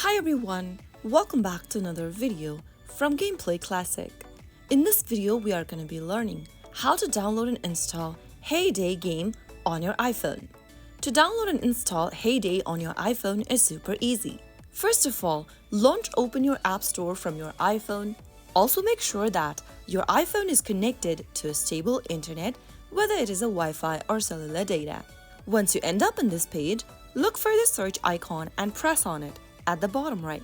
Hi everyone, welcome back to another video from Gameplay Classic. In this video, we are going to be learning how to download and install Hay Day game on your iPhone. To download and install Hay Day on your iPhone is super easy. First of all, open your App Store from your iPhone. Also make sure that your iPhone is connected to a stable internet, whether it is a Wi-Fi or cellular data. Once you end up in this page, look for the search icon and press on it at the bottom right.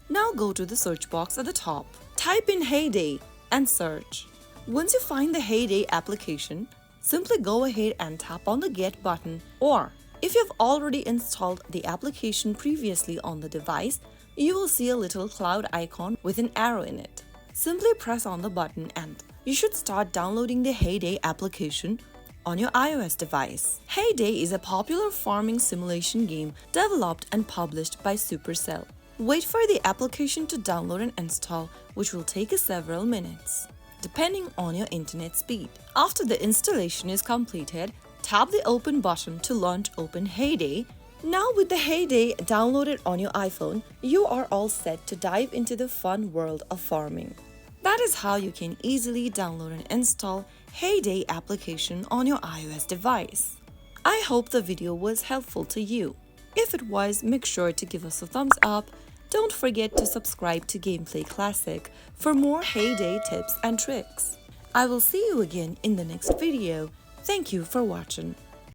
Now go to the search box at the top. Type in Hay Day and search. Once you find the Hay Day application, simply go ahead and tap on the Get button, or if you've already installed the application previously on the device, you will see a little cloud icon with an arrow in it. Simply press on the button and you should start downloading the Hay Day application on your iOS device. Hay Day is a popular farming simulation game developed and published by Supercell. Wait for the application to download and install, which will take several minutes, depending on your internet speed. After the installation is completed, tap the Open button to launch Open Hay Day. Now with the Hay Day downloaded on your iPhone, you are all set to dive into the fun world of farming. That is how you can easily download and install Hay Day application on your iOS device. I hope the video was helpful to you. If it was, make sure to give us a thumbs up. Don't forget to subscribe to Gameplay Classic for more Hay Day tips and tricks. I will see you again in the next video. Thank you for watching.